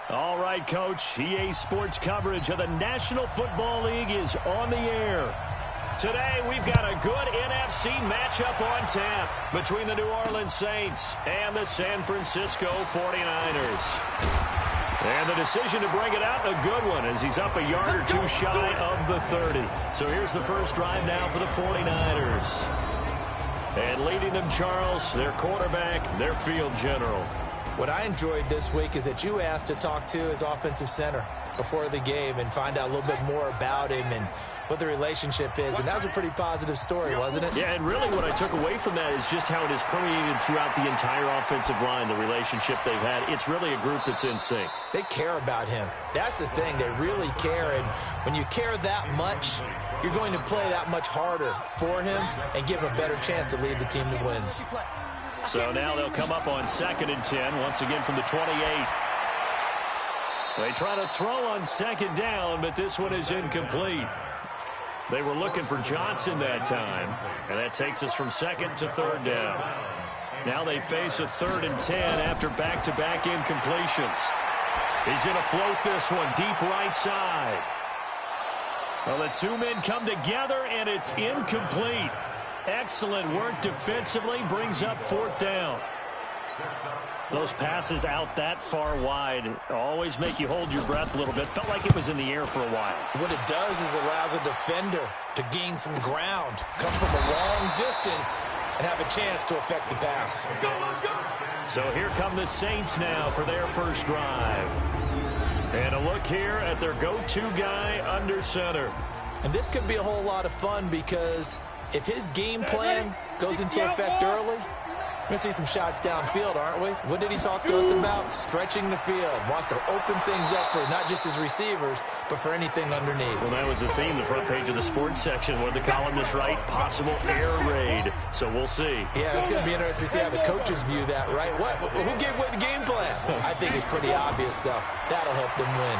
All right, Coach. EA Sports coverage of the National Football League is on the air. Today, we've got a good NFC matchup on tap between the New Orleans Saints and the San Francisco 49ers. And the decision to bring it out, a good one, as he's up a yard or two shy of the 30. So here's the first drive now for the 49ers. And leading them, Charles, their quarterback, their field general. What I enjoyed this week is that you asked to talk to his offensive center before the game and find out a little bit more about him and what the relationship is. And that was a pretty positive story, wasn't it? Yeah, and really what I took away from that is just how it has permeated throughout the entire offensive line, the relationship they've had. It's really a group that's in sync. They care about him. That's the thing. They really care. And when you care that much, you're going to play that much harder for him and give him a better chance to lead the team that wins. So now they'll come up on 2nd and 10, once again from the 28. They try to throw on 2nd down, but this one is incomplete. They were looking for Johnson that time, and that takes us from 2nd to 3rd down. Now they face a 3rd and 10 after back-to-back incompletions. He's going to float this one deep right side. Well, the two men come together, and it's incomplete. Excellent work defensively, brings up 4th down. Those passes out that far wide always make you hold your breath a little bit. Felt like it was in the air for a while. What it does is allows a defender to gain some ground, come from a long distance, and have a chance to affect the pass. So here come the Saints now for their first drive. And a look here at their go-to guy under center. And this could be a whole lot of fun because if his game plan goes into effect early, we're going to see some shots downfield, aren't we? What did he talk to us about? Stretching the field. Wants to open things up for not just his receivers, but for anything underneath. Well, that was the theme, the front page of the sports section, where the columnists write possible air raid. So we'll see. Yeah, it's going to be interesting to see how the coaches view that, right? Who gave away the game plan? I think it's pretty obvious, though. That'll help them win.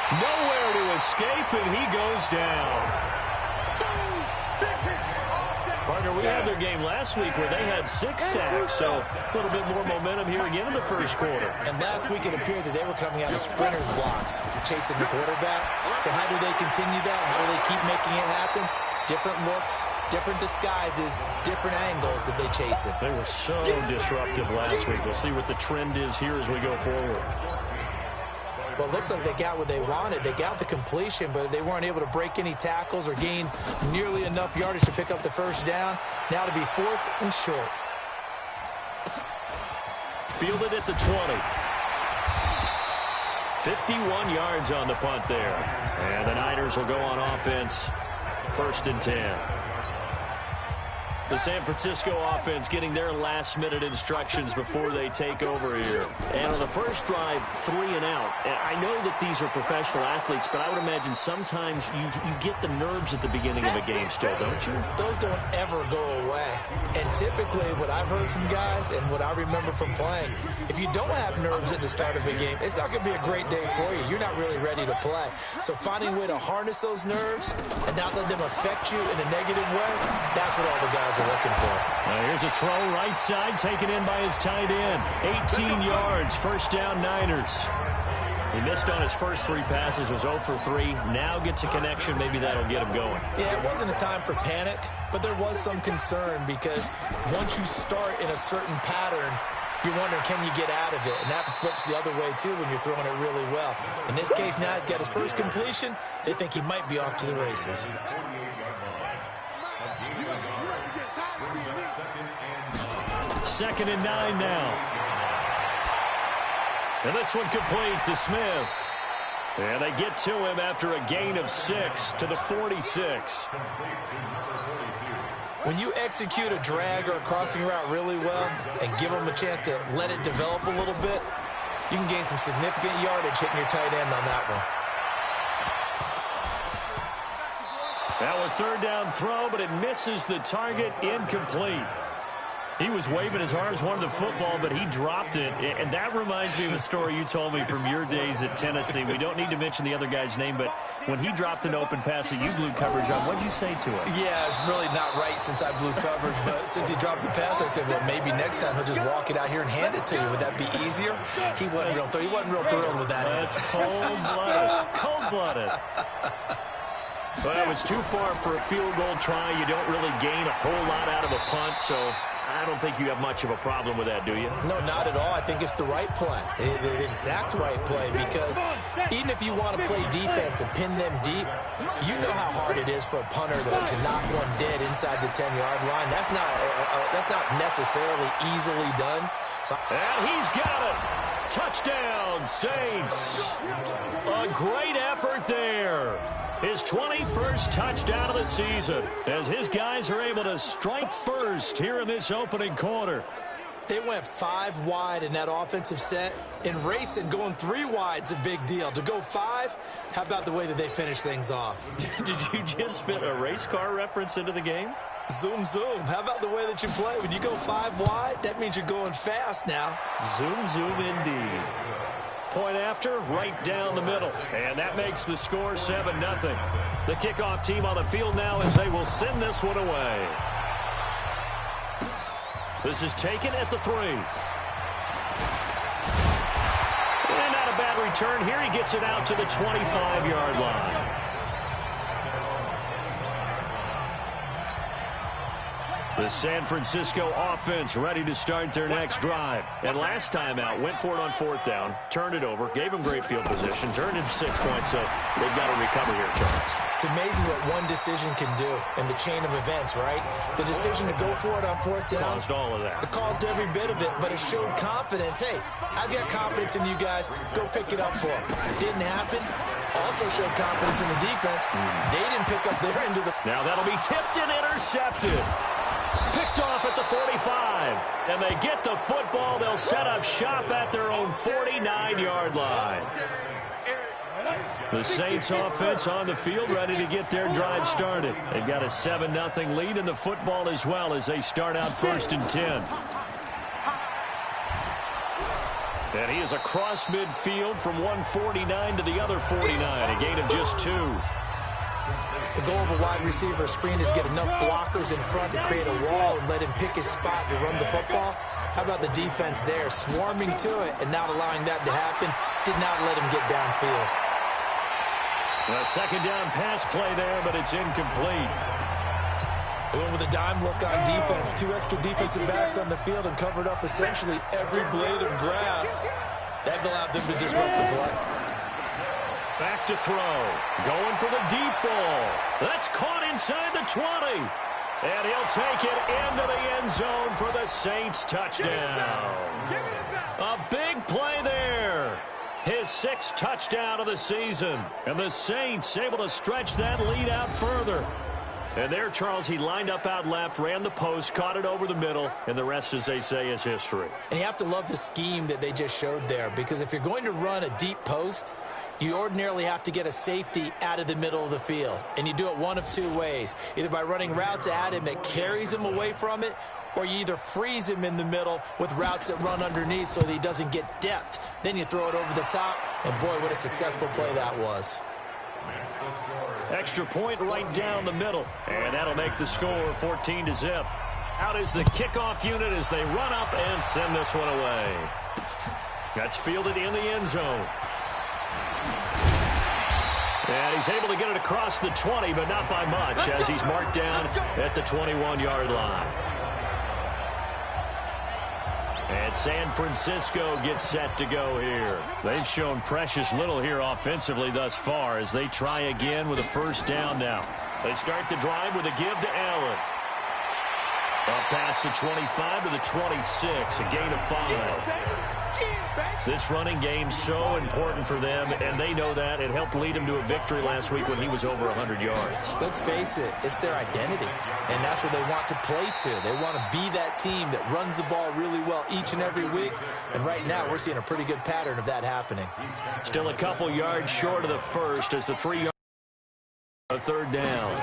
Nowhere to escape, and he goes down. Partner, we had their game last week where they had 6 sacks, so a little bit more momentum here again in the first quarter. And last week it appeared that they were coming out of sprinters blocks, chasing the quarterback. So how do they continue that? How do they keep making it happen? Different looks, different disguises, different angles that they chase it. They were so disruptive last week. We'll see what the trend is here as we go forward. Well, it looks like they got what they wanted. They got the completion, but they weren't able to break any tackles or gain nearly enough yardage to pick up the first down. Now to be 4th and short. Fielded at the 20. 51 yards on the punt there. And the Niners will go on offense. 1st and 10. The San Francisco offense getting their last-minute instructions before they take over here. And on the first drive, 3 and out. And I know that these are professional athletes, but I would imagine sometimes you get the nerves at the beginning of a game still, don't you? Those don't ever go away. And typically what I've heard from guys and what I remember from playing, if you don't have nerves at the start of a game, it's not going to be a great day for you. You're not really ready to play. So finding a way to harness those nerves and not let them affect you in a negative way, that's what all the guys are looking for. Now here's a throw right side taken in by his tight end. 18 yards, first down Niners. He missed on his first 3 passes, was 0 for 3. Now gets a connection. Maybe that'll get him going. Yeah, it wasn't a time for panic, but there was some concern because once you start in a certain pattern, you're wondering, can you get out of it? And that flips the other way, too, when you're throwing it really well. In this case, now he's got his first completion. They think he might be off to the races. 2nd and 9 now. And this one complete to Smith. And they get to him after a gain of 6 to the 46. When you execute a drag or a crossing route really well and give them a chance to let it develop a little bit, you can gain some significant yardage hitting your tight end on that one. Now a 3rd down throw, but it misses the target, incomplete. He was waving his arms, wanted the football, but he dropped it. And that reminds me of a story you told me from your days at Tennessee. We don't need to mention the other guy's name, but when he dropped an open pass that you blew coverage on, what did you say to him? Yeah, it's really not right since I blew coverage, but since he dropped the pass, I said, well, maybe next time he'll just walk it out here and hand it to you. Would that be easier? He wasn't real thrilled with that. That's cold-blooded. Cold-blooded. Well, it was too far for a field goal try. You don't really gain a whole lot out of a punt, so I don't think you have much of a problem with that, do you? No, not at all. I think it's the right play, the exact right play, because even if you want to play defense and pin them deep, you know how hard it is for a punter to knock one dead inside the 10-yard line. That's not necessarily easily done. And he's got it. Touchdown, Saints. A great effort there. His 21st touchdown of the season as his guys are able to strike first here in this opening quarter. They went 5 wide in that offensive set, and racing going 3 wide's a big deal. To go 5, how about the way that they finish things off? Did you just fit a race car reference into the game? Zoom, zoom. How about the way that you play? When you go 5 wide, that means you're going fast now. Zoom, zoom indeed. Point after, right down the middle. And that makes the score 7-0. The kickoff team on the field now as they will send this one away. This is taken at the 3. And not a bad return here. He gets it out to the 25-yard line. The San Francisco offense ready to start their next drive. And last time out, went for it on 4th down, turned it over, gave them great field position, turned it 6 points, so they've got to recover here, Charles. It's amazing what one decision can do in the chain of events, right? The decision to go for it on 4th down. Caused all of that. It caused every bit of it, but it showed confidence. Hey, I've got confidence in you guys. Go pick it up for them. Didn't happen. Also showed confidence in the defense. They didn't pick up their end of the... Now that'll be tipped and intercepted. Picked off at the 45. And they get the football. They'll set up shop at their own 49-yard line. The Saints offense on the field ready to get their drive started. They've got a 7-0 lead in the football as well as they start out 1st and 10. And he is across midfield from 149 to the other 49. A gain of just 2. The goal of a wide receiver screen is get enough blockers in front to create a wall and let him pick his spot to run the football. How about the defense there, swarming to it and not allowing that to happen? Did not let him get downfield. A 2nd down pass play there, but it's incomplete. They went with a dime look on defense. 2 extra defensive backs on the field and covered up essentially every blade of grass. That allowed them to disrupt the play. Back to throw. Going for the deep ball. That's caught inside the 20. And he'll take it into the end zone for the Saints touchdown. A big play there. His 6th touchdown of the season. And the Saints able to stretch that lead out further. And there, Charles, he lined up out left, ran the post, caught it over the middle, and the rest, as they say, is history. And you have to love the scheme that they just showed there, because if you're going to run a deep post, you ordinarily have to get a safety out of the middle of the field. And you do it one of 2 ways, either by running routes at him that carries him away from it, or you either freeze him in the middle with routes that run underneath so that he doesn't get depth. Then you throw it over the top, and boy, what a successful play that was. Extra point right down the middle, and that'll make the score 14-0. Out is the kickoff unit as they run up and send this one away. That's fielded in the end zone. And he's able to get it across the 20, but not by much, as he's marked down at the 21-yard line. And San Francisco gets set to go here. They've shown precious little here offensively thus far as they try again with a 1st down now. They start the drive with a give to Allen. Up past the 25 to the 26, a gain of 5. This running game so important for them, and they know that. It helped lead them to a victory last week when he was over 100 yards. Let's face it, it's their identity, and that's what they want to play to. They want to be that team that runs the ball really well each and every week, and right now we're seeing a pretty good pattern of that happening. Still a couple yards short of the 1st as the 3-yard 3rd down.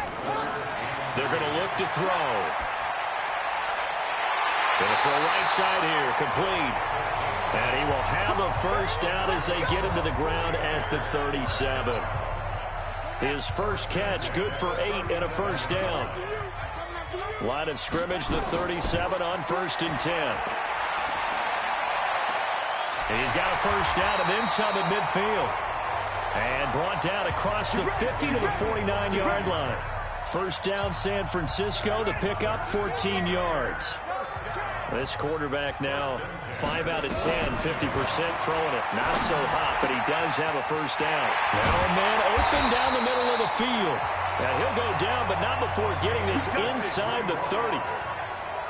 They're going to look to throw. Going for a right side here, complete. And he will have a first down as they get him to the ground at the 37. His first catch, good for 8 and a first down. Line of scrimmage, the 37 on 1st and 10. And he's got a first down and then some at midfield. And brought down across the 50 to the 49-yard line. First down, San Francisco, to pick up 14 yards. This quarterback now 5 out of 10, 50% throwing it. Not so hot, but he does have a first down. Now a man open down the middle of the field. Now he'll go down, but not before getting this inside the 30.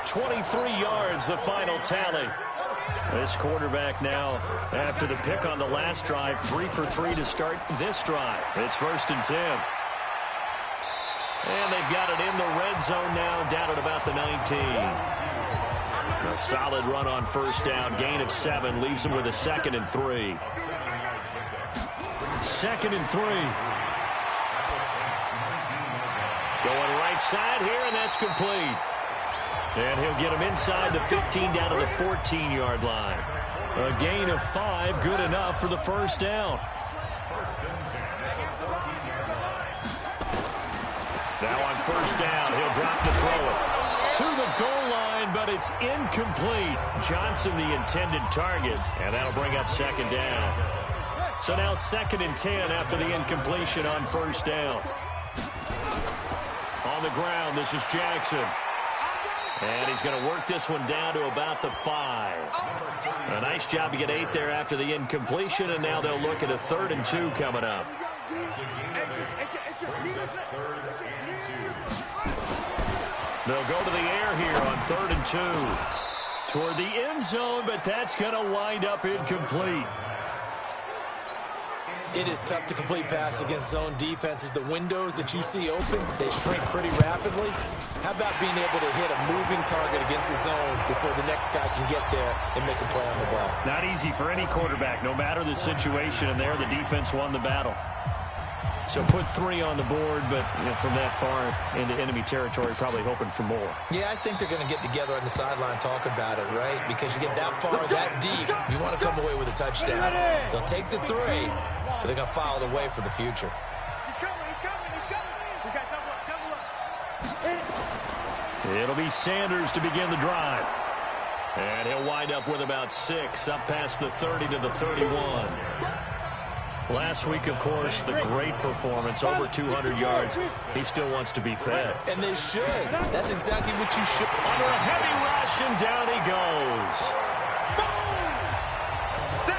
23 yards, the final tally. This quarterback now, after the pick on the last drive, 3 for 3 to start this drive. It's 1st and 10. And they've got it in the red zone now, down at about the 19. A solid run on first down. Gain of 7 leaves him with a 2nd and 3. 2nd and 3. Going right side here, and that's complete. And he'll get him inside the 15 down to the 14-yard line. A gain of 5, good enough for the first down. Now on first down, he'll drop the throw to the goal line, but it's incomplete. Johnson, the intended target, and that'll bring up 2nd down. So now 2nd and 10 after the incompletion on first down. On the ground, this is Jackson. And he's going to work this one down to about the 5. A nice job to get 8 there after the incompletion, and now they'll look at a 3rd and 2 coming up. They'll go to the air here on 3rd and 2. Toward the end zone, but that's going to wind up incomplete. It is tough to complete pass against zone defenses. The windows that you see open, they shrink pretty rapidly. How about being able to hit a moving target against the zone before the next guy can get there and make a play on the ball? Not easy for any quarterback, no matter the situation, and there the defense won the battle. So put 3 on the board, but from that far into enemy territory, probably hoping for more. Yeah, I think they're going to get together on the sideline and talk about it, right? Because you get that far, that deep, you want to come away with a touchdown. They'll take the 3, but they're going to file it away for the future. It'll be Sanders to begin the drive. And he'll wind up with about 6, up past the 30 to the 31. Last week, of course, the great performance, over 200 yards. He still wants to be fed. And they should. That's exactly what you should. Under a heavy rush, and down he goes.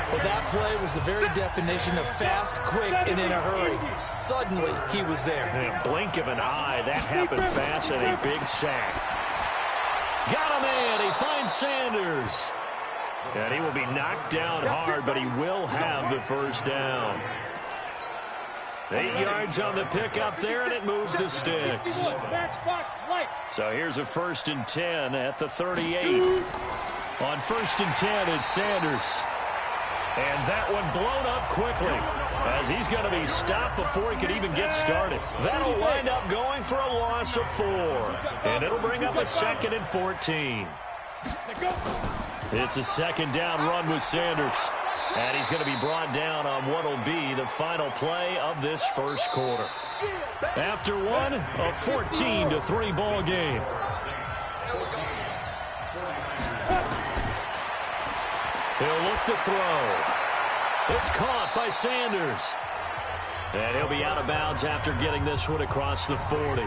Well, that play was the very definition of fast, quick, and in a hurry. Suddenly, he was there. In a blink of an eye, that happened fast, and a big sack. Got a man. He finds Sanders. And he will be knocked down hard, but he will have the first down. 8 yards on the pickup there, and it moves the sticks. So here's a 1st and 10 at the 38. On 1st and 10, it's Sanders. And that one blown up quickly, as he's going to be stopped before he could even get started. That'll wind up going for a loss of 4. And it'll bring up a 2nd and 14. It's a 2nd down run with Sanders. And he's going to be brought down on what will be the final play of this first quarter. After one, a 14-3 ball game. He'll look to throw. It's caught by Sanders. And he'll be out of bounds after getting this one across the 40.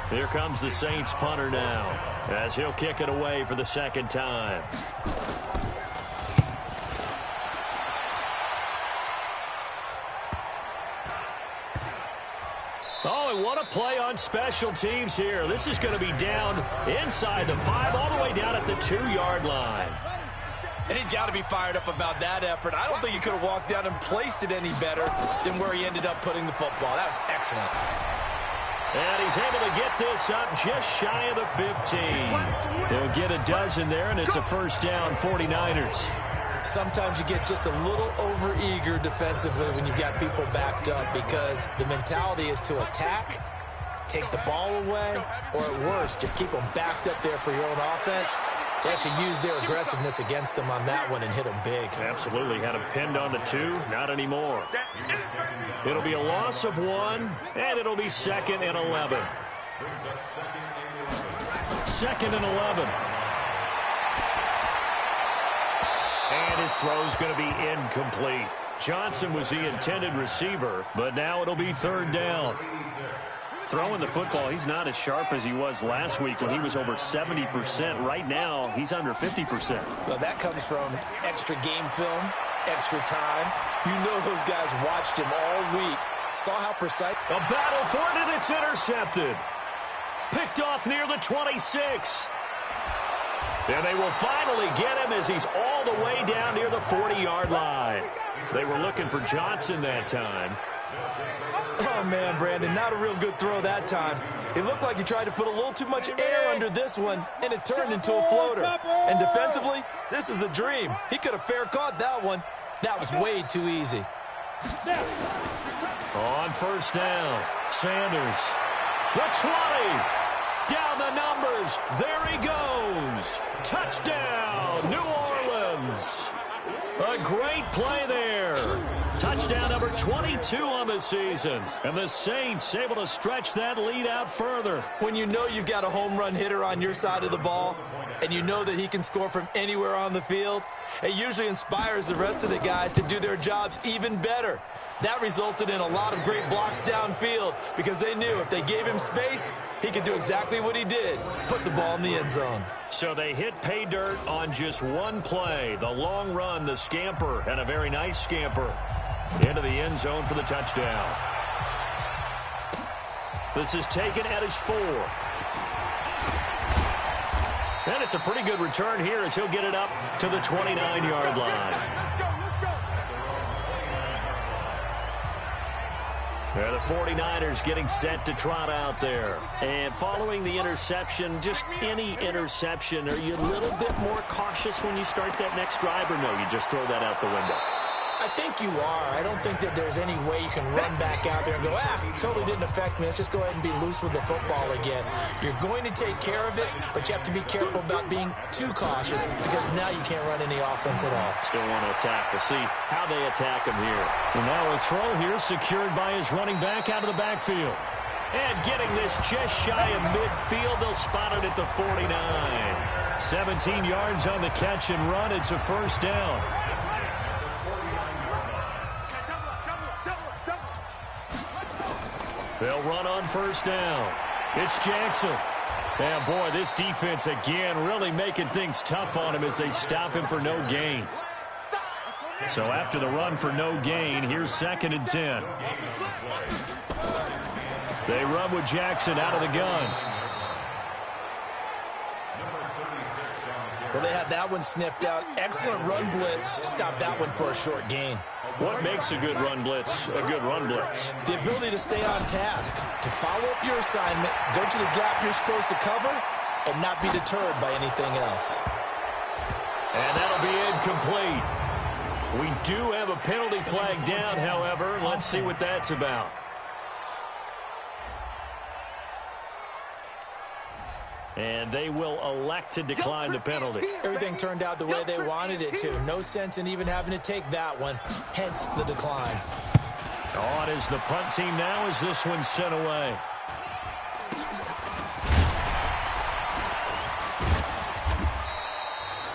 Here comes the Saints punter now, as he'll kick it away for the 2nd time. Oh, and what a play on special teams here. This is going to be down inside the 5, all the way down at the 2-yard line. And he's got to be fired up about that effort. I don't think he could have walked down and placed it any better than where he ended up putting the football. That was excellent. And he's able to get this up just shy of the 15. He'll get a dozen there, and it's a first down, 49ers. Sometimes you get just a little over-eager defensively when you've got people backed up, because the mentality is to attack, take the ball away, or at worst, just keep them backed up there for your own offense. They actually used their aggressiveness against them on that one and hit them big. Absolutely. Had him pinned on the 2. Not anymore. It'll be a loss of 1, and it'll be 2nd and 11. 2nd and 11. And his throw's going to be incomplete. Johnson was the intended receiver, but now it'll be 3rd down. Throwing the football, he's not as sharp as he was last week when he was over 70%. Right now, he's under 50%. Well, that comes from extra game film, extra time. You know those guys watched him all week, saw how precise. A battle for it, and it's intercepted. Picked off near the 26. And they will finally get him as he's all the way down near the 40-yard line. They were looking for Johnson that time. Oh, man, Brandon, not a real good throw that time. It looked like he tried to put a little too much air under this one, and it turned into a floater. And defensively, this is a dream. He could have fair caught that one. That was way too easy. On 1st down, Sanders. The 20. Down the numbers. There he goes. Touchdown, New Orleans. A great play there. Touchdown number 22 on the season. And the Saints able to stretch that lead out further. When you know you've got a home run hitter on your side of the ball, and you know that he can score from anywhere on the field, it usually inspires the rest of the guys to do their jobs even better. That resulted in a lot of great blocks downfield because they knew if they gave him space, he could do exactly what he did, put the ball in the end zone. So they hit pay dirt on just one play. The long run, the scamper, and a very nice scamper into the end zone for the touchdown. This is taken at his 4. And it's a pretty good return here as he'll get it up to the 29-yard line. The 49ers getting set to trot out there. And following the interception, just any interception, are you a little bit more cautious when you start that next drive, or no, you just throw that out the window? I think you are. I don't think that there's any way you can run back out there and go, totally didn't affect me. Let's just go ahead and be loose with the football again. You're going to take care of it, but you have to be careful about being too cautious because now you can't run any offense at all. Still want to attack. We'll see how they attack him here. And now a throw here secured by his running back out of the backfield. And getting this just shy of midfield, they'll spot it at the 49. 17 yards on the catch and run. It's a 1st down. They'll run on 1st down. It's Jackson. And, boy, this defense, again, really making things tough on him as they stop him for no gain. So after the run for no gain, here's 2nd and 10. They run with Jackson out of the gun. Well, they had that one sniffed out. Excellent run blitz. Stopped that one for a short gain. What makes a good run blitz a good run blitz? The ability to stay on task, to follow up your assignment, go to the gap you're supposed to cover, and not be deterred by anything else. And that'll be incomplete. We do have a penalty flag down, however. Let's see what that's about. And they will elect to decline the penalty. Everything turned out the way they wanted it to. No sense in even having to take that one, hence the decline. On is the punt team now as this one's sent away.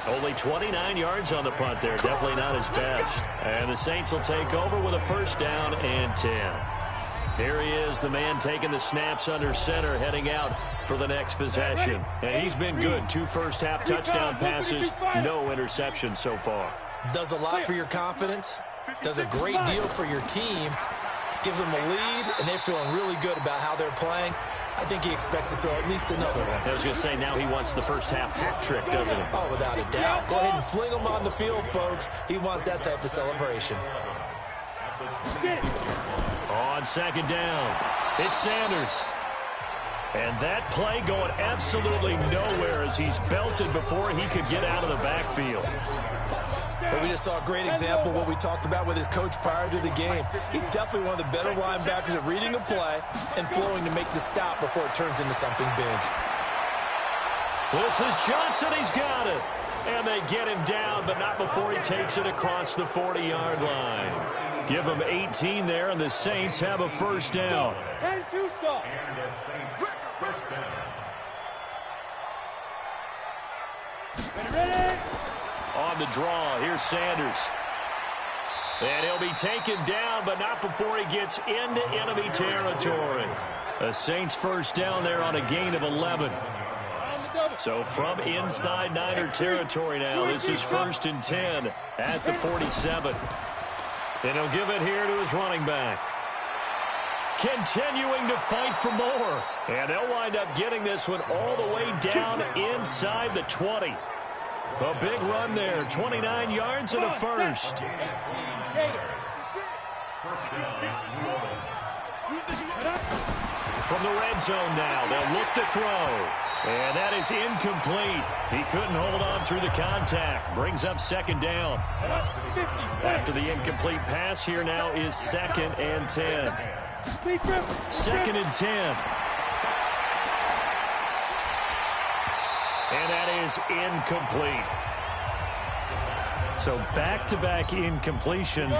Only 29 yards on the punt there. Definitely not his best. And the Saints will take over with a 1st down and 10. Here he is, the man taking the snaps under center, heading out for the next possession. And he's been good. 2 first-half touchdown passes, no interceptions so far. Does a lot for your confidence. Does a great deal for your team. Gives them a lead, and they're feeling really good about how they're playing. I think he expects to throw at least another one. I was going to say, now he wants the first-half hat trick, doesn't he? Oh, without a doubt. Go ahead and fling him on the field, folks. He wants that type of celebration. On 2nd down, it's Sanders. And that play going absolutely nowhere as he's belted before he could get out of the backfield. Well, we just saw a great example of what we talked about with his coach prior to the game. He's definitely one of the better linebackers at reading a play and flowing to make the stop before it turns into something big. This is Johnson. He's got it. And they get him down, but not before he takes it across the 40-yard line. Give him 18 there, and the Saints have a first down. 10-2 saw. Ready? On the draw, here's Sanders. And he'll be taken down, but not before he gets into enemy territory. The Saints first down there on a gain of 11. So from inside Niner territory now, this is 1st and 10 at the 47. And he'll give it here to his running back. Continuing to fight for more. And they'll wind up getting this one all the way down inside the 20. A big run there, 29 yards and a first. From the red zone now, they'll look to throw. And that is incomplete. He couldn't hold on through the contact. Brings up 2nd down. After the incomplete pass, here now is 2nd and 10. 2nd and 10. And that is incomplete. So back-to-back incompletions.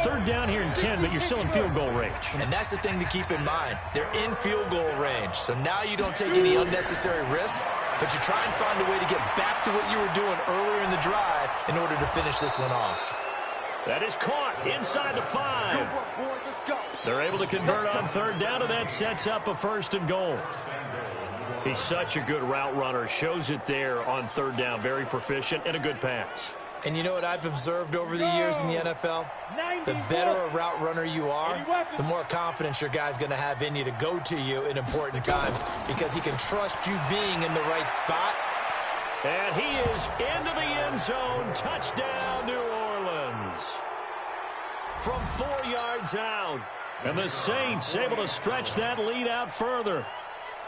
3rd down here and 10, but you're still in field goal range. And that's the thing to keep in mind. They're in field goal range. So now you don't take any unnecessary risks, but you try and find a way to get back to what you were doing earlier in the drive in order to finish this one off. That is caught inside the 5. They're able to convert on 3rd down, and that sets up a 1st and goal. He's such a good route runner. Shows it there on 3rd down. Very proficient and a good pass. And you know what I've observed over the years in the NFL? The better a route runner you are, the more confidence your guy's going to have in you to go to you in important times because he can trust you being in the right spot. And he is into the end zone. Touchdown, New Orleans. From 4 yards out. And the Saints able to stretch that lead out further.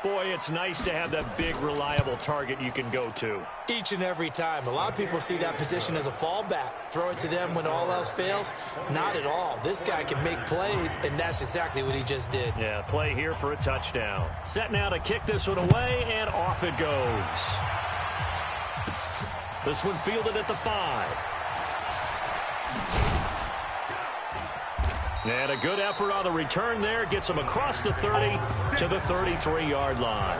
Boy, it's nice to have that big, reliable target you can go to. Each and every time. A lot of people see that position as a fallback. Throw it to them when all else fails. Not at all. This guy can make plays, and that's exactly what he just did. Yeah, play here for a touchdown. Set now to kick this one away, and off it goes. This one fielded at the 5. And a good effort on the return there. Gets him across the 30 to the 33-yard line.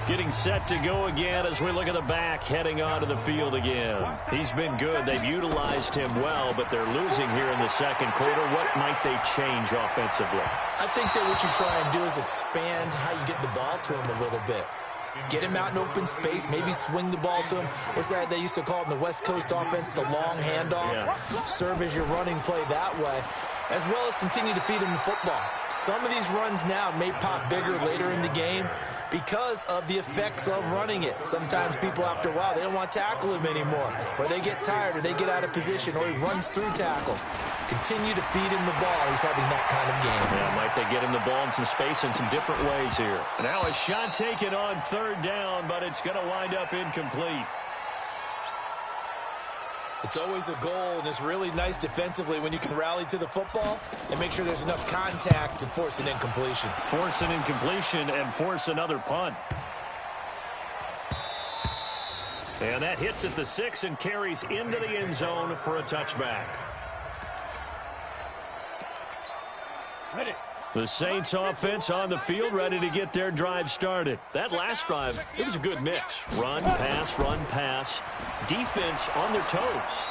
Getting set to go again as we look at the back heading onto the field again. He's been good. They've utilized him well, but they're losing here in the 2nd quarter. What might they change offensively? I think that what you try and do is expand how you get the ball to him a little bit. Get him out in open space, maybe swing the ball to him. What's that they used to call it in the West Coast offense, the long handoff? Yeah. Serve as your running play that way, as well as continue to feed him the football. Some of these runs now may pop bigger later in the game because of the effects of running it. Sometimes people, after a while, they don't want to tackle him anymore, or they get tired, or they get out of position, or he runs through tackles. Continue to feed him the ball. He's having that kind of game. Yeah, might they get him the ball in some space in some different ways here. Now a shot taken on 3rd down, but it's going to wind up incomplete. It's always a goal, and it's really nice defensively when you can rally to the football and make sure there's enough contact to force an incompletion. Force an incompletion and force another punt. And that hits at the 6 and carries into the end zone for a touchback. The Saints offense on the field ready to get their drive started. That last drive, it was a good mix. Run, pass, defense on their toes.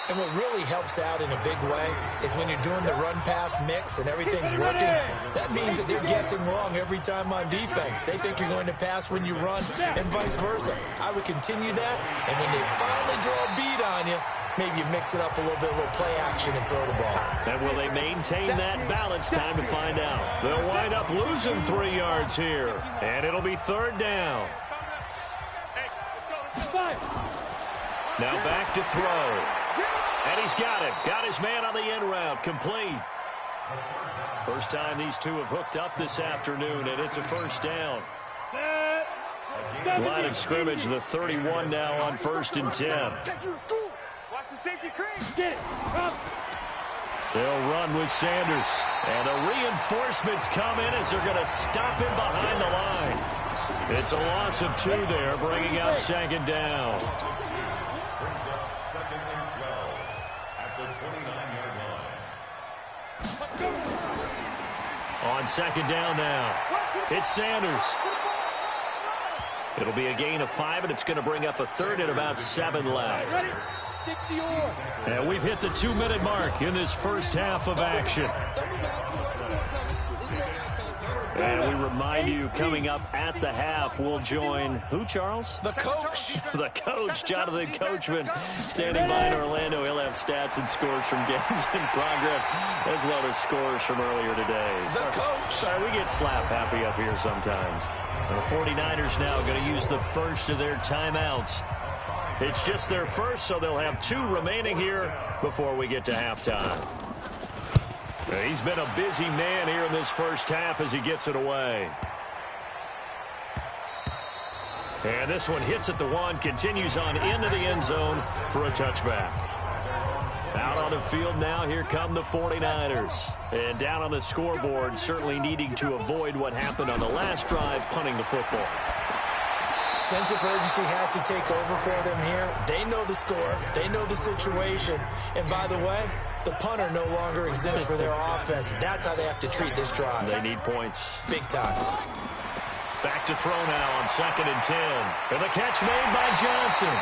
And what really helps out in a big way is when you're doing the run-pass mix and everything's working, that means that they're guessing wrong every time on defense. They think you're going to pass when you run and vice versa. I would continue that, and when they finally draw a beat on you, maybe you mix it up a little bit, a little play action and throw the ball. And will they maintain that balance? Time to find out. They'll wind up losing 3 yards here, and it'll be 3rd down. Now back to throw. And he's got it. Got his man on the end route. Complete. First time these two have hooked up this afternoon, and it's a first down. Set. Line of scrimmage, the 31 now on 1st and 10. Watch the safety crease. They'll run with Sanders. And the reinforcements come in as they're going to stop him behind the line. It's a loss of 2 there, bringing out 2nd down. On 2nd down now, it's Sanders. It'll be a gain of 5, and it's going to bring up a 3rd and about 7 left. And we've hit the 2-minute mark in this first half of action. And we remind you, coming up at the half, we'll join who, Charles? The coach. The coach, Jonathan Coachman, standing by in Orlando. He'll have stats and scores from games in progress, as well as scores from earlier today. The coach. Sorry, we get slap happy up here sometimes. And the 49ers now going to use the first of their timeouts. It's just their first, so they'll have 2 remaining here before we get to halftime. He's been a busy man here in this first half as he gets it away. And this one hits at the 1, continues on into the end zone for a touchback. Out on the field now, here come the 49ers. And down on the scoreboard, certainly needing to avoid what happened on the last drive, punting the football. Sense of urgency has to take over for them here. They know the score. They know the situation. And by the way, the punter no longer exists for their offense. That's how they have to treat this drive. They need points. Big time. Back to throw now on 2nd and 10. And the catch made by Johnson.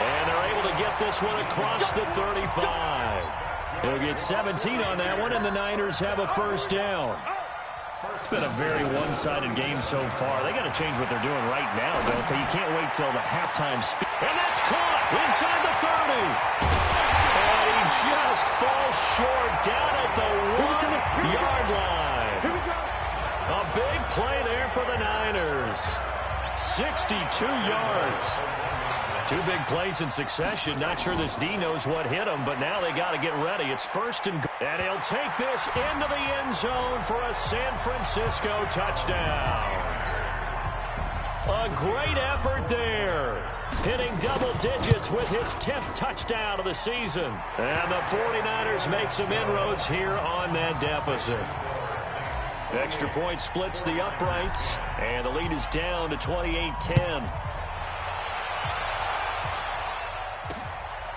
And they're able to get this one across the 35. They'll get 17 on that one, and the Niners have a first down. It's been a very one-sided game so far. They got to change what they're doing right now, don't they? You can't wait till the halftime speed. And that's caught inside the 30. And he just falls short down at the 1-yard line. A big play there for the Niners. 62 yards. 2 big plays in succession. Not sure this D knows what hit him, but now they got to get ready. It's 1st and goal. And he'll take this into the end zone for a San Francisco touchdown. A great effort there. Hitting double digits with his 10th touchdown of the season. And the 49ers make some inroads here on that deficit. Extra point splits the uprights, and the lead is down to 28-10.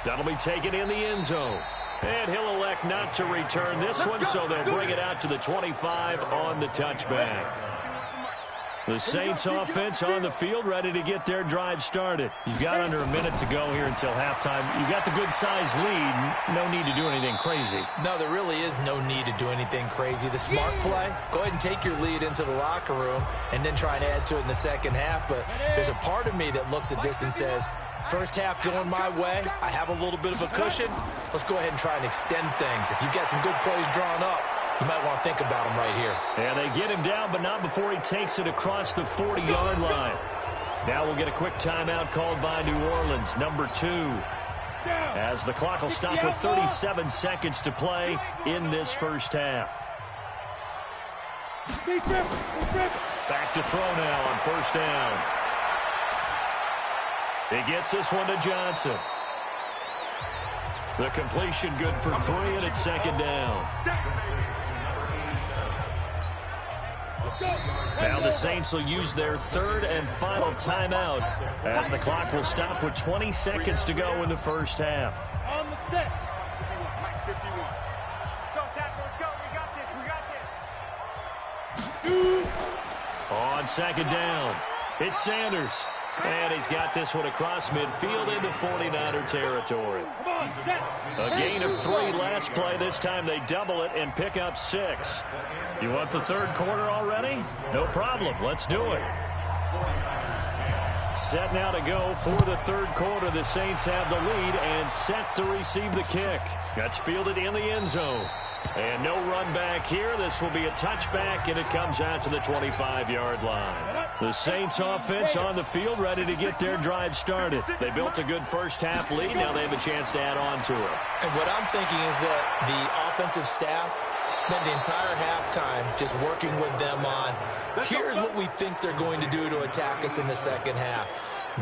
That'll be taken in the end zone. And he'll elect not to return this one, so they'll bring it out to the 25 on the touchback. The Saints offense on the field, ready to get their drive started. You've got under a minute to go here until halftime. You've got the good-sized lead. No need to do anything crazy. No, there really is no need to do anything crazy. The smart play, go ahead and take your lead into the locker room and then try and add to it in the second half. But there's a part of me that looks at this and says, first half going my way, I have a little bit of a cushion. Let's go ahead and try and extend things. If you've got some good plays drawn up, you might want to think about him right here. And they get him down, but not before he takes it across the 40-yard line. Now we'll get a quick timeout called by New Orleans, number 2. As the clock will stop with 37 seconds to play in this first half. Back to throw now on 1st down. He gets this one to Johnson. The completion good for 3, and it's 2nd down. Now the Saints will use their 3rd and final timeout as the clock will stop with 20 seconds to go in the first half. On the set. 51. Go, tackle, let's go. We got this. On 2nd down, it's Sanders. And he's got this one across midfield into 49er territory. A gain of 3 last play. This time they double it and pick up 6. You want the 3rd quarter already? No problem. Let's do it. Set now to go for the 3rd quarter. The Saints have the lead and set to receive the kick. That's fielded in the end zone. And no run back here. This will be a touchback, and it comes out to the 25-yard line. The Saints offense on the field, ready to get their drive started. They built a good first half lead. Now they have a chance to add on to it. And what I'm thinking is that the offensive staff Spent the entire halftime just working with them on, here's what we think they're going to do to attack us in the second half.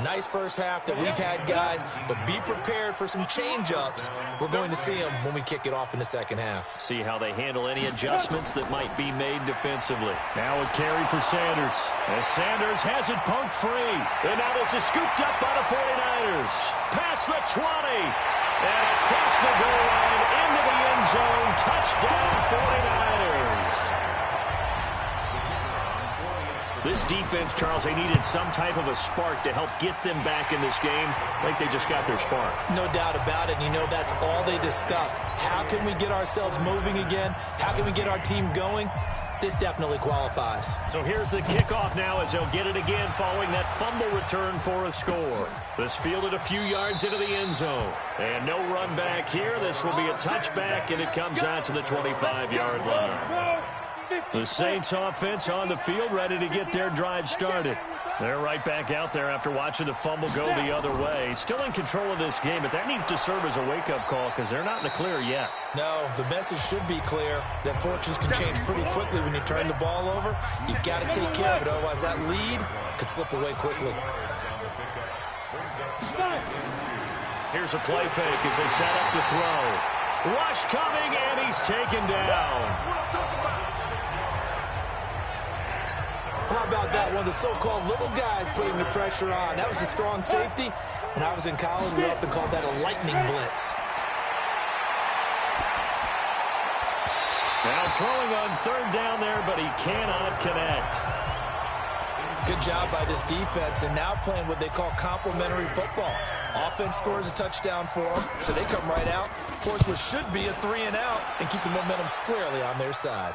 Nice first half that we've had, guys, but be prepared for some change-ups. We're going to see them when we kick it off in the second half. See how they handle any adjustments that might be made defensively. Now a carry for Sanders. As Sanders has it punked free. And now this is scooped up by the 49ers. Past the 20. And across the goal line into the end zone. Touchdown 49ers. This defense, Charles, they needed some type of a spark to help get them back in this game. I think they just got their spark. No doubt about it. And you know, that's all they discussed. How can we get ourselves moving again? How can we get our team going? This definitely qualifies. So here's the kickoff now as they'll get it again following that fumble return for a score. This fielded a few yards into the end zone. And no run back here. This will be a touchback, and it comes out to the 25-yard line. The Saints offense on the field, ready to get their drive started. They're right back out there after watching the fumble go the other way. Still in control of this game, but that needs to serve as a wake-up call because they're not in the clear yet. No, the message should be clear that fortunes can change pretty quickly when you turn the ball over. You've got to take care of it, otherwise that lead could slip away quickly. Here's a play fake as they set up to throw. Rush coming, and he's taken down. How about that one? The so-called little guys putting the pressure on. That was the strong safety. When I was in college, we often called that a lightning blitz. Now throwing on third down there, but he cannot connect. Good job by this defense, and now playing what they call complementary football. Offense scores a touchdown for them, so they come right out, force what should be a 3-and-out, and keep the momentum squarely on their side.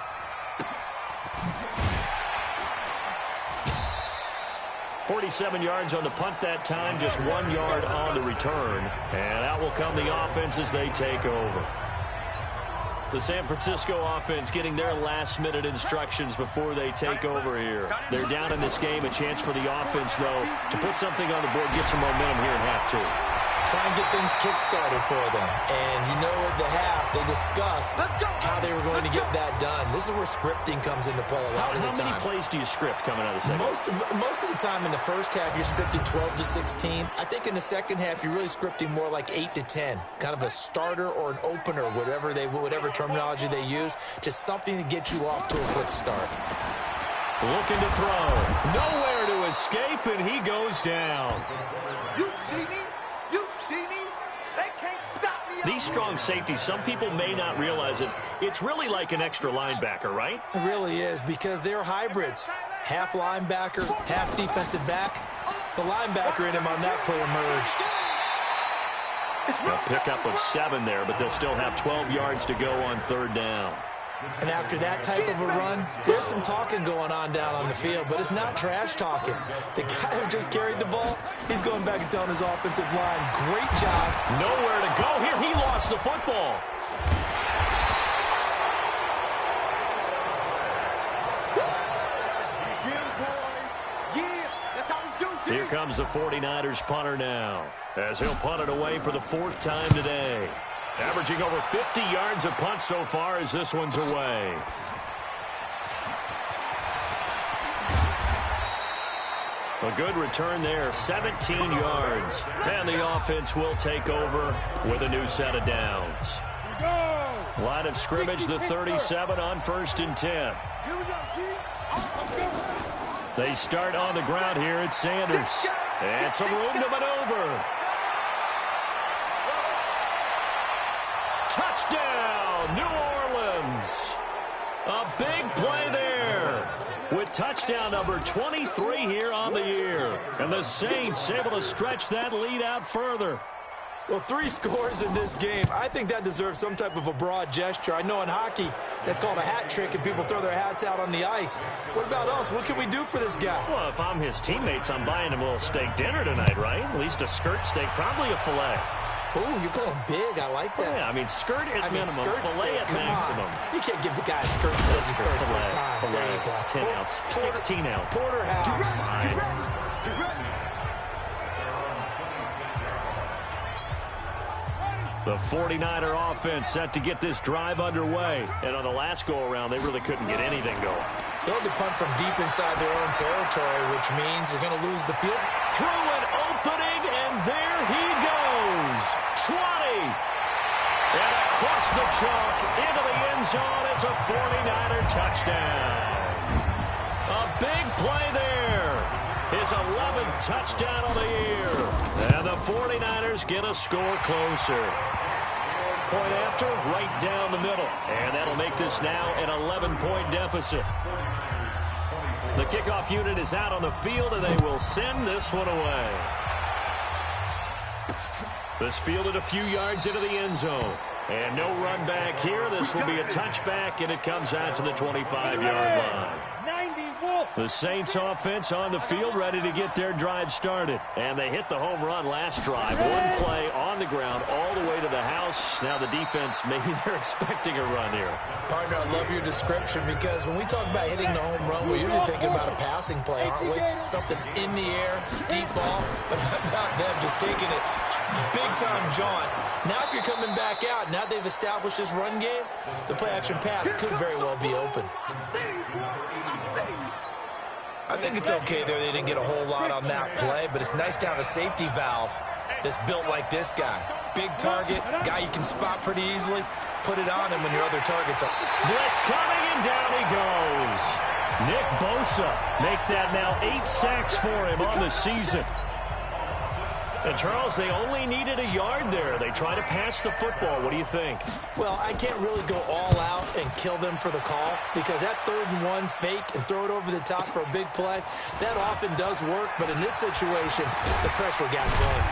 .47 yards on the punt that time, just 1 yard on the return. And out will come the offense as they take over. The San Francisco offense getting their last-minute instructions before they take over here. They're down in this game. A chance for the offense, though, to put something on the board, get some momentum here in half two. Try and get things kick-started for them. And you know at the half, they discussed how they were going to get that done. This is where scripting comes into play a lot of the time. How many plays do you script coming out of the second? Most of the time in the first half, you're scripting 12 to 16. I think in the second half, you're really scripting more like 8 to 10. Kind of a starter or an opener, whatever terminology they use. Just something to get you off to a quick start. Looking to throw. Nowhere to escape, and he goes down. You see me? You see me? They can't stop me. These strong safeties, some people may not realize it. It's really like an extra linebacker, right? It really is, because they're hybrids. Half linebacker, half defensive back. The linebacker in him on that play emerged. A pickup of 7 there, but they'll still have 12 yards to go on third down. And after that type of a run, there's some talking going on down on the field, but it's not trash talking. The guy who just carried the ball, he's going back and telling his offensive line, great job. Nowhere to go here. He lost the football. Here comes the 49ers punter now, as he'll punt it away for the 4th time today. Averaging over 50 yards a punt so far as this one's away. A good return there, 17 yards. And the offense will take over with a new set of downs. Line of scrimmage, the 37 on 1st and 10. They start on the ground here at Sanders. And some room to maneuver. Touchdown, New Orleans. A big play there with touchdown number 23 here on the year. And the Saints able to stretch that lead out further. Well, 3 scores in this game. I think that deserves some type of a broad gesture. I know in hockey, that's called a hat trick, and people throw their hats out on the ice. What about us? What can we do for this guy? Well, if I'm his teammates, I'm buying him a little steak dinner tonight, right? At least a skirt steak, probably a filet. Oh, you're going big. I like that. Yeah, I mean, skirt at minimum, filet at maximum. You can't give the guy a skirt steak for time. Filet, 10 ounce, 16 ounce. Porterhouse. The 49er offense set to get this drive underway. And on the last go-around, they really couldn't get anything going. They had to punt from deep inside their own territory, which means they're going to lose the field. Through an opening, and there he goes. 20. And across the chalk, into the end zone. It's a 49er touchdown. A big play there. His 11th touchdown of the year. And the 49ers get a score closer. Point after, right down the middle. And that'll make this now an 11-point deficit. The kickoff unit is out on the field, and they will send this one away. This fielded a few yards into the end zone. And no run back here. This will be a touchback, and it comes out to the 25-yard line. The Saints offense on the field ready to get their drive started. And they hit the home run last drive. One play on the ground all the way to the house. Now the defense, maybe they're expecting a run here. Partner, I love your description because when we talk about hitting the home run, we're usually thinking about a passing play, aren't we? Something in the air, deep ball, but not them just taking it. Big-time jaunt. Now if you're coming back out, now they've established this run game, the play-action pass could very well be open. I think it's okay there. They didn't get a whole lot on that play, but it's nice to have a safety valve that's built like this guy. Big target, guy you can spot pretty easily. Put it on him when your other targets are. Blitz coming, and down he goes. Nick Bosa make that now 8 sacks for him on the season. And, Charles, they only needed a yard there. They try to pass the football. What do you think? Well, I can't really go all out and kill them for the call because that 3rd and 1 fake and throw it over the top for a big play, that often does work. But in this situation, the pressure got to him.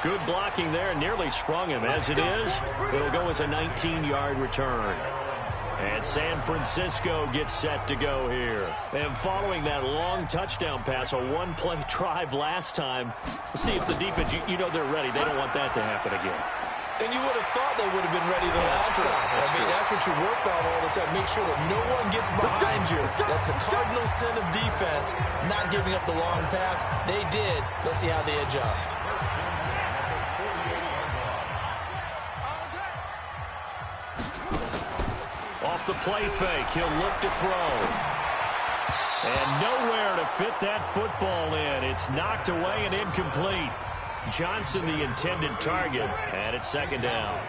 Good blocking there. Nearly sprung him. As it is, it'll go as a 19-yard return. And San Francisco gets set to go here. And following that long touchdown pass, a one-play drive last time, see if the defense, you know they're ready. They don't want that to happen again. And you would have thought they would have been ready the last time. That's what you work on all the time. Make sure that no one gets behind you. That's the cardinal sin of defense, not giving up the long pass. They did. Let's see how they adjust. Off the play fake, he'll look to throw. And nowhere to fit that football in. It's knocked away and incomplete. Johnson the intended target, and it's 2nd down.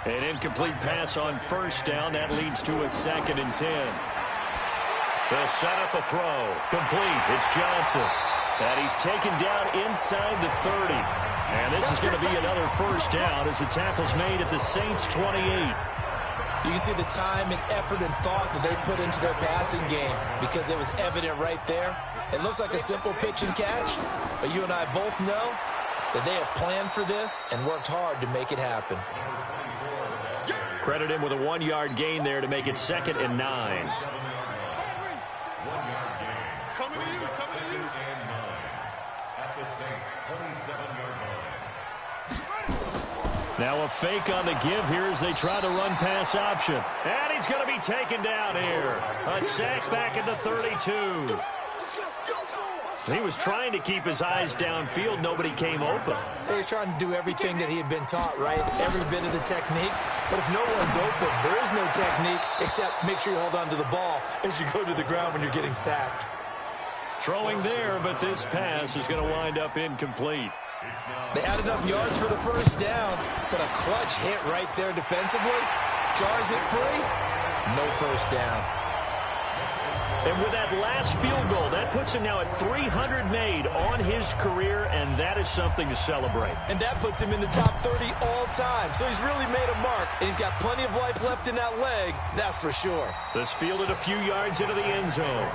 An incomplete pass on 1st down. That leads to a 2nd and 10. They'll set up a throw. Complete. It's Johnson. And he's taken down inside the 30. And this is going to be another 1st down as the tackle's made at the Saints' 28. You can see the time and effort and thought that they put into their passing game because it was evident right there. It looks like a simple pitch and catch, but you and I both know that they have planned for this and worked hard to make it happen. Credit him with a 1-yard gain there to make it 2nd and 9. Coming to you. At the Saints' 27-yard line. Now a fake on the give here as they try to run pass option. And he's going to be taken down here. A sack back at the 32. He was trying to keep his eyes downfield. Nobody came open. He was trying to do everything that he had been taught, right? Every bit of the technique. But if no one's open, there is no technique except make sure you hold on to the ball as you go to the ground when you're getting sacked. Throwing there, but this pass is going to wind up incomplete. They had enough yards for the 1st down, but a clutch hit right there defensively. Jars it free. No 1st down. And with that last field goal, that puts him now at 300 made on his career, and that is something to celebrate. And that puts him in the top 30 all time. So he's really made a mark, and he's got plenty of life left in that leg, that's for sure. This fielded a few yards into the end zone.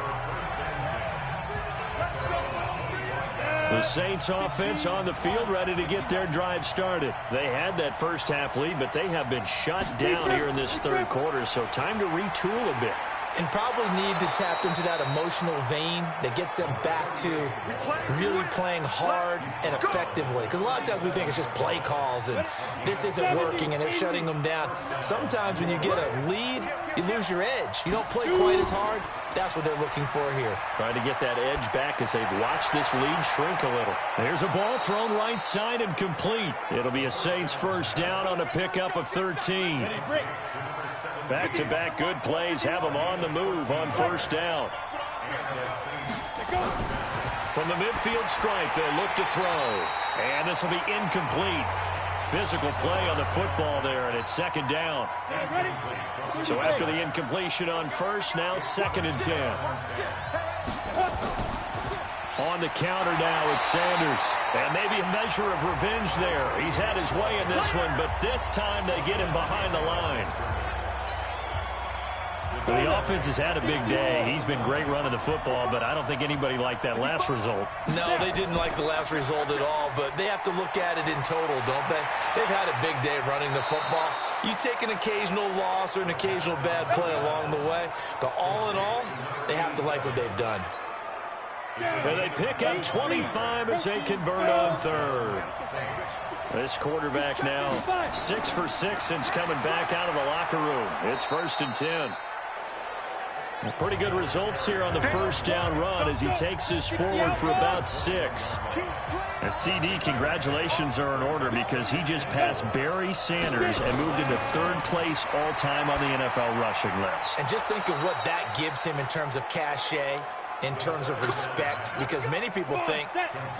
The Saints offense on the field ready to get their drive started. They had that 1st half lead, but they have been shut down here in this 3rd quarter, so time to retool a bit. And probably need to tap into that emotional vein that gets them back to really playing hard and effectively. Because a lot of times we think it's just play calls and this isn't working and they're shutting them down. Sometimes when you get a lead, you lose your edge. You don't play quite as hard. That's what they're looking for here. Trying to get that edge back as they've watched this lead shrink a little. There's a ball thrown right side and complete. It'll be a Saints first down on a pickup of 13. Back-to-back good plays have them on the move on first down. From the midfield strike, they'll look to throw. And this will be incomplete. Physical play on the football there, and it's second down. So after the incompletion on first, now 2nd and 10. On the counter now, it's Sanders. And maybe a measure of revenge there. He's had his way in this one, but this time they get him behind the line. Well, the offense has had a big day. He's been great running the football, but I don't think anybody liked that last result. No, they didn't like the last result at all, but they have to look at it in total, don't they? They've had a big day running the football. You take an occasional loss or an occasional bad play along the way, but all in all, they have to like what they've done. And they pick up 25 as they convert on third. This quarterback now 6 for 6 since coming back out of the locker room. It's 1st and 10. Pretty good results here on the first down run as he takes this forward for about 6. And CD, congratulations are in order because he just passed Barry Sanders and moved into 3rd place all-time on the NFL rushing list. And just think of what that gives him in terms of cachet, in terms of respect, because many people think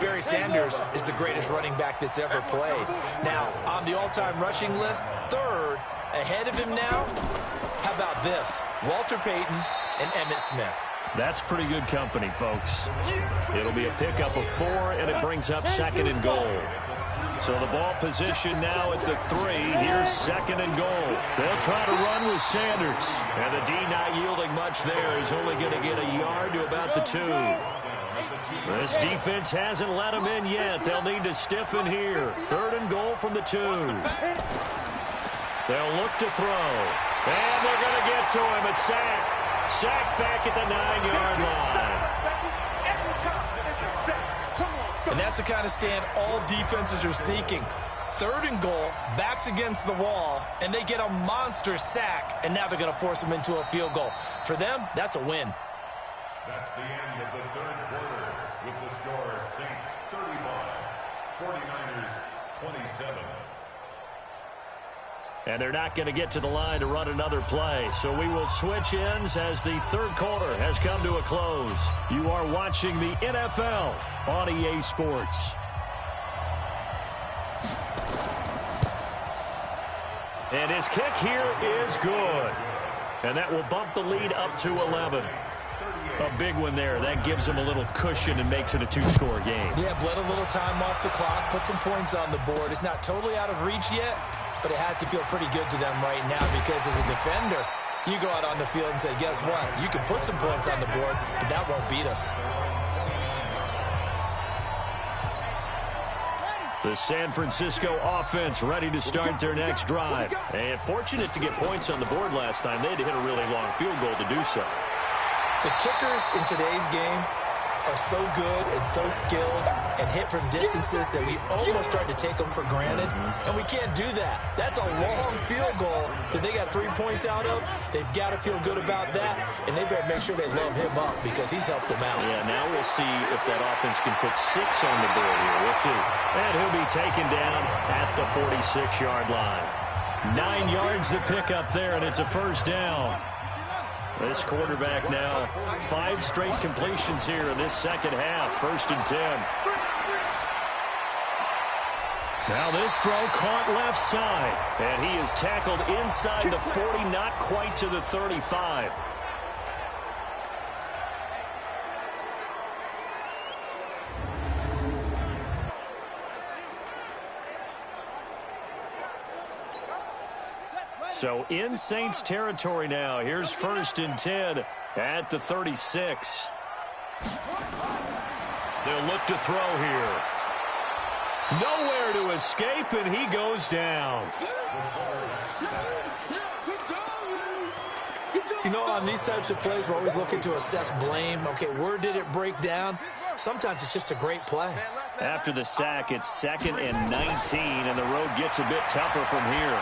Barry Sanders is the greatest running back that's ever played. Now, on the all-time rushing list, 3rd, ahead of him now, how about this? Walter Payton and Emmitt Smith. That's pretty good company, folks. It'll be a pickup of 4, and it brings up 2nd and goal. So the ball position now at the 3. Here's 2nd and goal. They'll try to run with Sanders. And the D not yielding much there. He's only going to get a yard to about the 2. This defense hasn't let him in yet. They'll need to stiffen here. 3rd and goal from the 2. They'll look to throw. And they're going to get to him. A sack. Sack back at the 9-yard line. And that's the kind of stand all defenses are seeking. 3rd and goal, backs against the wall, and they get a monster sack, and now they're going to force them into a field goal. For them, that's a win. That's the end of the 3rd quarter with the score Saints 35, 49ers 27. And they're not going to get to the line to run another play. So we will switch ends as the 3rd quarter has come to a close. You are watching the NFL on EA Sports. And his kick here is good. And that will bump the lead up to 11. A big one there. That gives them a little cushion and makes it a 2-score game. Yeah, bled a little time off the clock, put some points on the board. It's not totally out of reach yet, but it has to feel pretty good to them right now because as a defender, you go out on the field and say, guess what? You can put some points on the board, but that won't beat us. The San Francisco offense ready to start their next drive. And fortunate to get points on the board last time. They had to hit a really long field goal to do so. The kickers in today's game are so good and so skilled and hit from distances that we almost start to take them for granted, and we can't do that. That's a long field goal that they got 3 points out of. They've got to feel good about that, and they better make sure they love him up because he's helped them out. Yeah, now we'll see if that offense can put 6 on the board here. We'll see. And he'll be taken down at the 46-yard line. 9 yards to pick up there, and it's a first down. This quarterback now 5 straight completions here in this second half. 1st and 10. Now this throw caught left side. And he is tackled inside the 40, not quite to the 35. So in Saints territory now. Here's 1st and 10 at the 36. They'll look to throw here. Nowhere to escape, and he goes down. You know, on these types of plays, we're always looking to assess blame. Okay, where did it break down? Sometimes it's just a great play. After the sack, it's 2nd and 19, and the road gets a bit tougher from here.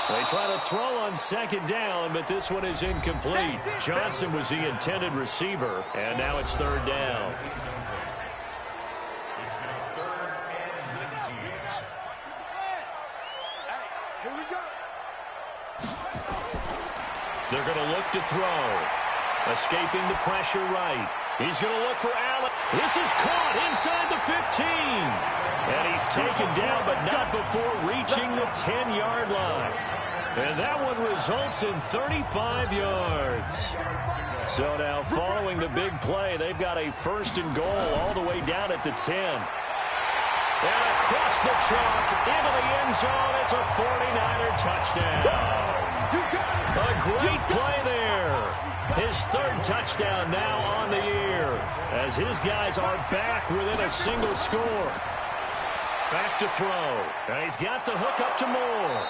They try to throw on 2nd down, but this one is incomplete. Johnson was the intended receiver, and now it's 3rd down. They're going to look to throw. Escaping the pressure right. He's going to look for Allen. This is caught inside the 15. And he's taken down, but not before reaching the 10-yard line. And that one results in 35 yards. So now following the big play, they've got a 1st and goal all the way down at the 10. And across the chalk into the end zone, it's a 49er touchdown. A great play there. His 3rd touchdown now on the year as his guys are back within a single score. Back to throw. And he's got the hook up to Moore.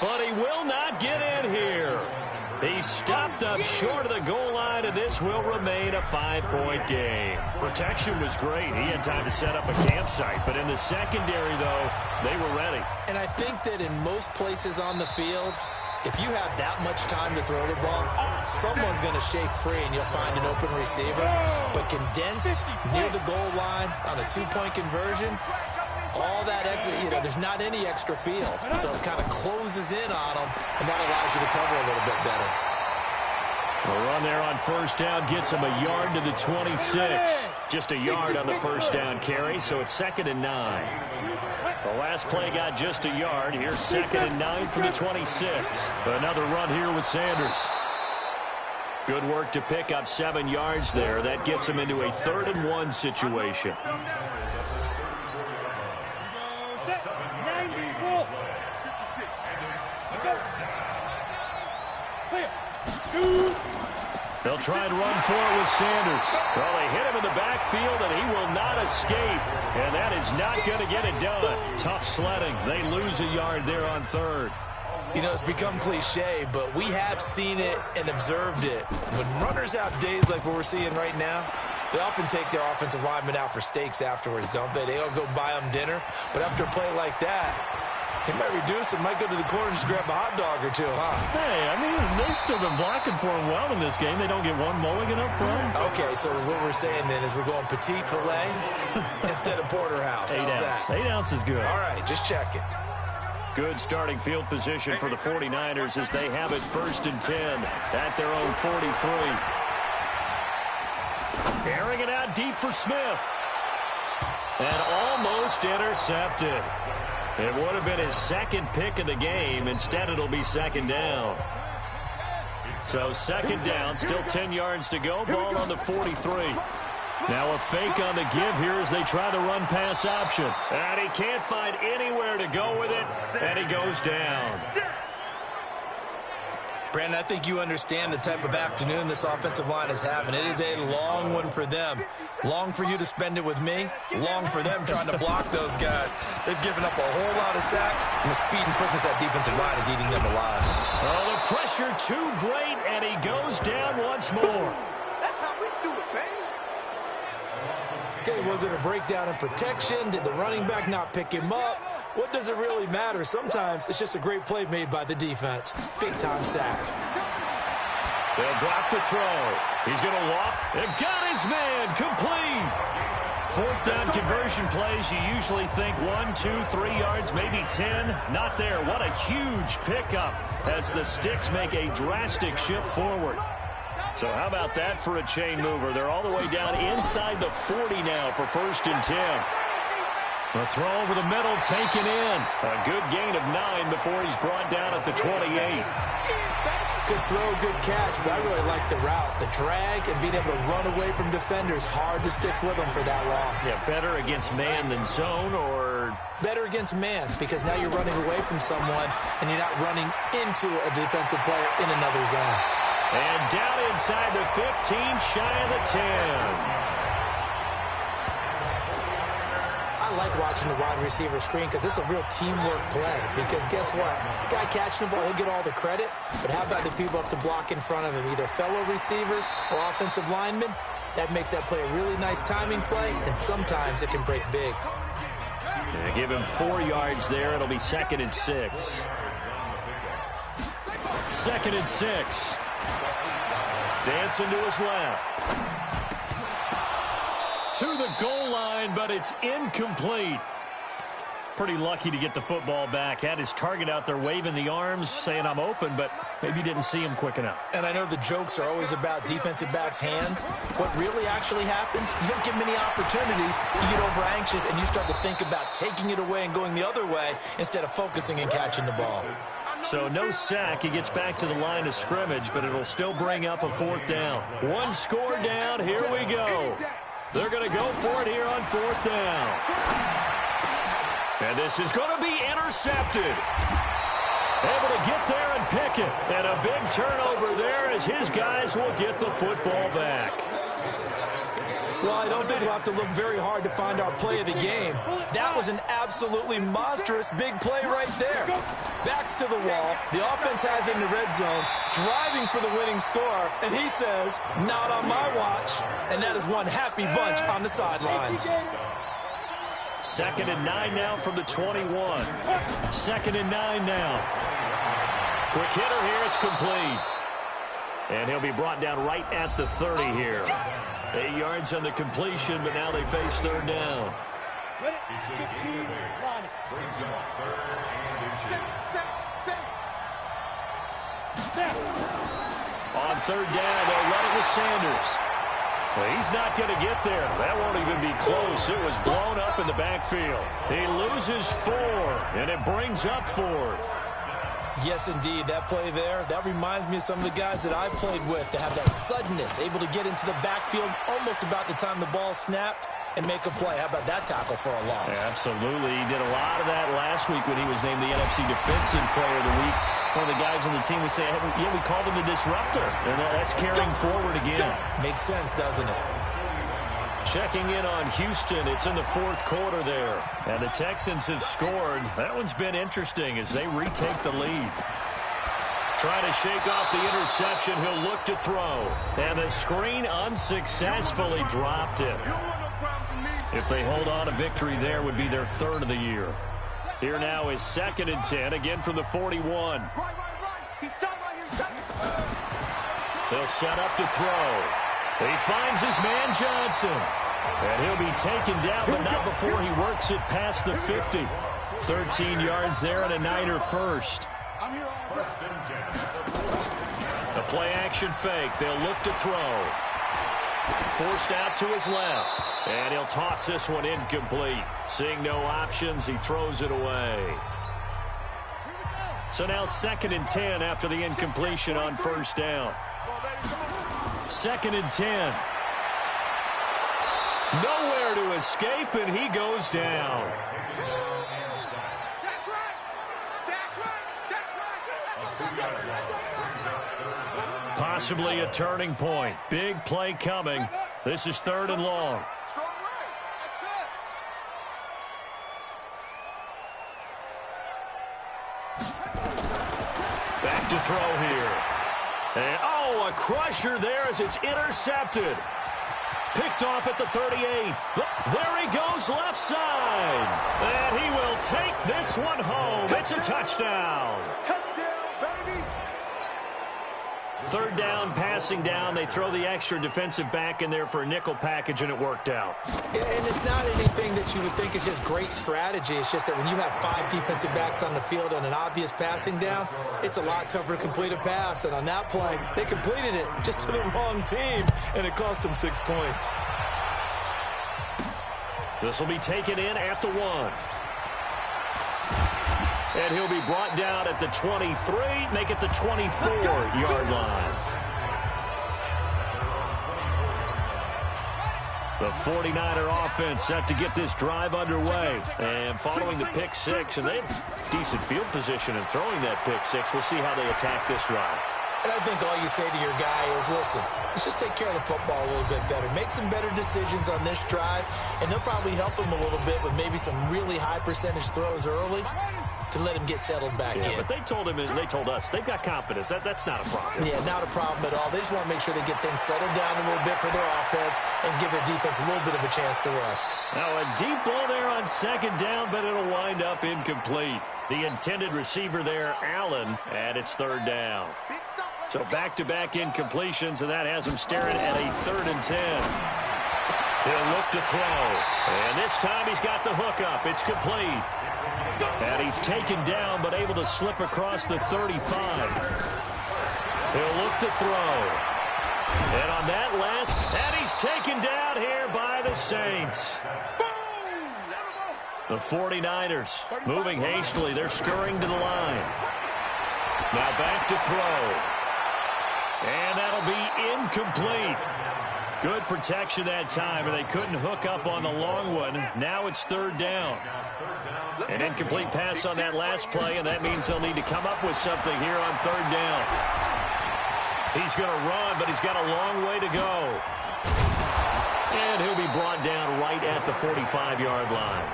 But he will not get in here. He stopped up short of the goal line, and this will remain a 5-point game. Protection was great. He had time to set up a campsite. But in the secondary, though, they were ready. And I think that in most places on the field, if you have that much time to throw the ball, someone's going to shake free and you'll find an open receiver. But condensed near the goal line on a 2-point conversion, all that exit, there's not any extra field. So it kind of closes in on them, and that allows you to cover a little bit better. The run there on 1st down gets him a yard to the 26. Just a yard on the 1st down carry, so it's 2nd and 9. The last play got just a yard. Here's 2nd and 9 from the 26. Another run here with Sanders. Good work to pick up 7 yards there. That gets him into a 3rd and 1 situation. They'll try and run for it with Sanders. Well, they hit him in the backfield, and he will not escape. And that is not going to get it done. Tough sledding. They lose a yard there on 3rd. You know, it's become cliche, but we have seen it and observed it. When runners have days like what we're seeing right now, they often take their offensive linemen out for steaks afterwards, don't they? They all go buy them dinner. But after a play like that, he might reduce it, might go to the corner and just grab a hot dog or two, huh? Hey, I mean, they've still been blocking for him well in this game. They don't get one mulligan up front. Okay, so what we're saying then is we're going petite filet instead of porterhouse. 8 ounce. 8 ounce is good. All right, just checking. Good starting field position for the 49ers as they have it 1st and 10 at their own 43. Airing it out deep for Smith. And almost intercepted. It would have been his 2nd pick of the game. Instead, it'll be 2nd down. So 2nd down, still 10 yards to go. Ball on the 43. Now a fake on the give here as they try the run-pass option. And he can't find anywhere to go with it, and he goes down. Brandon, I think you understand the type of afternoon this offensive line is having. It is a long one for them. Long for you to spend it with me. Long for them trying to block those guys. They've given up a whole lot of sacks, and the speed and quickness of that defensive line is eating them alive. Oh, the pressure too great, and he goes down once more. That's how we do it, baby. Okay, was it a breakdown in protection? Did the running back not pick him up? What does it really matter? Sometimes it's just a great play made by the defense. Big-time sack. They'll drop the throw. He's going to walk. They've got his man. Complete. 4th down conversion plays, you usually think 1, 2, 3 yards, maybe 10. Not there. What a huge pickup as the sticks make a drastic shift forward. So how about that for a chain mover? They're all the way down inside the 40 now for 1st and 10. A throw over the middle, taken in. A good gain of 9 before he's brought down at the 28. Good throw, good catch, but I really like the route. The drag and being able to run away from defenders, hard to stick with them for that long. Yeah, better against man than zone, or? Better against man, because now you're running away from someone and you're not running into a defensive player in another zone. And down inside the 15, shy of the 10. I I like watching the wide receiver screen because it's a real teamwork play. Because guess what? The guy catching the ball, he'll get all the credit. But how about the people have to block in front of him, either fellow receivers or offensive linemen? That makes that play a really nice timing play, and sometimes it can break big. Yeah, give him 4 yards there. It'll be 2nd and 6. 2nd and 6. Dancing to his left. To the goal line, but it's incomplete. Pretty lucky to get the football back. Had his target out there waving the arms, saying I'm open, but maybe didn't see him quick enough. And I know the jokes are always about defensive backs' hands. What really actually happens, you don't get many opportunities. You get over anxious, and you start to think about taking it away and going the other way instead of focusing and catching the ball. So no sack. He gets back to the line of scrimmage, but it'll still bring up a 4th down. 1 score down. Here we go. They're going to go for it here on 4th down. And this is going to be intercepted. Able to get there and pick it. And a big turnover there as his guys will get the football back. Well, I don't think we'll have to look very hard to find our play of the game. That was an absolutely monstrous big play right there. Backs to the wall. The offense has in the red zone, driving for the winning score. And he says, not on my watch. And that is one happy bunch on the sidelines. 2nd and 9 now from the 21. 2nd and 9 now. Quick hitter here. It's complete. And he'll be brought down right at the 30 here. 8 yards on the completion, but now they face 3rd down. On 3rd down, they'll run it with Sanders. Well, he's not going to get there. That won't even be close. It was blown up in the backfield. He loses 4, and it brings up 4th. Yes, indeed. That play there, that reminds me of some of the guys that I've played with to have that suddenness, able to get into the backfield almost about the time the ball snapped and make a play. How about that tackle for a loss? Yeah, absolutely. He did a lot of that last week when he was named the NFC Defensive Player of the Week. One of the guys on the team would say, yeah, we called him the disruptor. And that's carrying forward again. Makes sense, doesn't it? Checking in on Houston. It's in the 4th quarter there. And the Texans have scored. That one's been interesting as they retake the lead. Trying to shake off the interception. He'll look to throw. And the screen unsuccessfully dropped it. If they hold on, a victory there would be their 3rd of the year. Here now is 2nd and 10, again from the 41. They'll set up to throw. He finds his man Johnson. And he'll be taken down, but not before he works it past the 50. 13 yards there and a Niner first. The play action fake. They'll look to throw. Forced out to his left. And he'll toss this one incomplete. Seeing no options, he throws it away. So now 2nd and 10 after the incompletion on 1st down. 2nd and 10. Nowhere to escape, and he goes down. Possibly a turning point. Big play coming. This is 3rd and long. Back to throw here. And, oh, a crusher there as it's intercepted. Picked off at the 38. There he goes left side. And he will take this one home. It's a touchdown. Touchdown, baby. 3rd down, passing down. They throw the extra defensive back in there for a nickel package, and it worked out. And it's not anything that you would think is just great strategy. It's just that when you have 5 defensive backs on the field on an obvious passing down, it's a lot tougher to complete a pass. And on that play, they completed it just to the wrong team, and it cost them 6 points. This will be taken in at the 1. And he'll be brought down at the 23, make it the 24-yard line. The 49er offense set to get this drive underway. And following the pick 6, and they have decent field position in throwing that pick 6. We'll see how they attack this drive. And I think all you say to your guy is, listen, let's just take care of the football a little bit better. Make some better decisions on this drive, and they'll probably help him a little bit with maybe some really high percentage throws early to let him get settled back in. But they told him and they told us they've got confidence. That's not a problem. Yeah, not a problem at all. They just want to make sure they get things settled down a little bit for their offense and give their defense a little bit of a chance to rest. Now a deep ball there on second down, but it'll wind up incomplete. The intended receiver there, Allen, and it's third down. So back-to-back incompletions, and that has him staring at a 3rd and 10. He'll look to throw. And this time he's got the hook up. It's complete. And he's taken down, but able to slip across the 35. He'll look to throw. And on that last, and he's taken down here by the Saints. The 49ers moving hastily. They're scurrying to the line. Now back to throw. And that'll be incomplete. Good protection that time, and they couldn't hook up on the long one. Now it's 3rd down. An incomplete pass on that last play, and that means they'll need to come up with something here on 3rd down. He's going to run, but he's got a long way to go. And he'll be brought down right at the 45-yard line.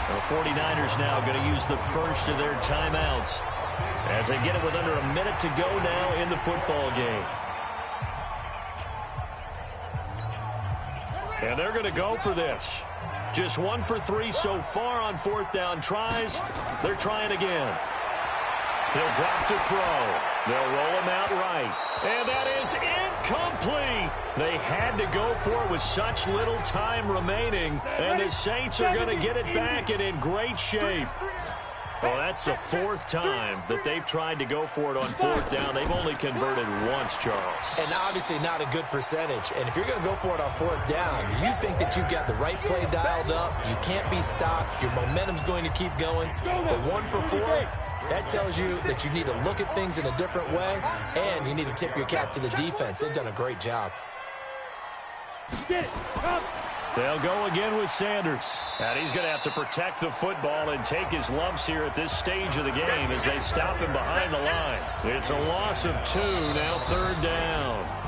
The 49ers now going to use the first of their timeouts as they get it with under a minute to go now in the football game. And they're going to go for this. Just 1 for 3 so far on 4th down tries. They're trying again. He'll drop to throw. They'll roll him out right. And that is incomplete. They had to go for it with such little time remaining. And the Saints are going to get it back and in great shape. Well, that's the 4th time that they've tried to go for it on 4th down. They've only converted once, Charles. And obviously not a good percentage. And if you're going to go for it on 4th down, you think that you've got the right play dialed up. You can't be stopped. Your momentum's going to keep going. But 1 for 4, that tells you that you need to look at things in a different way, and you need to tip your cap to the defense. They've done a great job. They'll go again with Sanders. And he's going to have to protect the football and take his lumps here at this stage of the game as they stop him behind the line. It's a loss of 2, now 3rd down.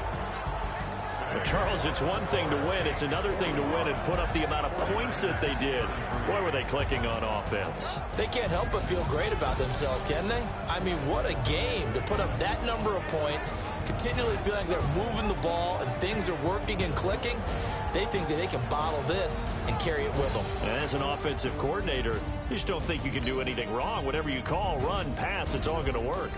But Charles, it's one thing to win. It's another thing to win and put up the amount of points that they did. Boy, were they clicking on offense. They can't help but feel great about themselves, can they? I mean, what a game to put up that number of points, continually feeling like they're moving the ball and things are working and clicking. They think that they can bottle this and carry it with them. As an offensive coordinator, you just don't think you can do anything wrong. Whatever you call, run, pass, it's all going to work.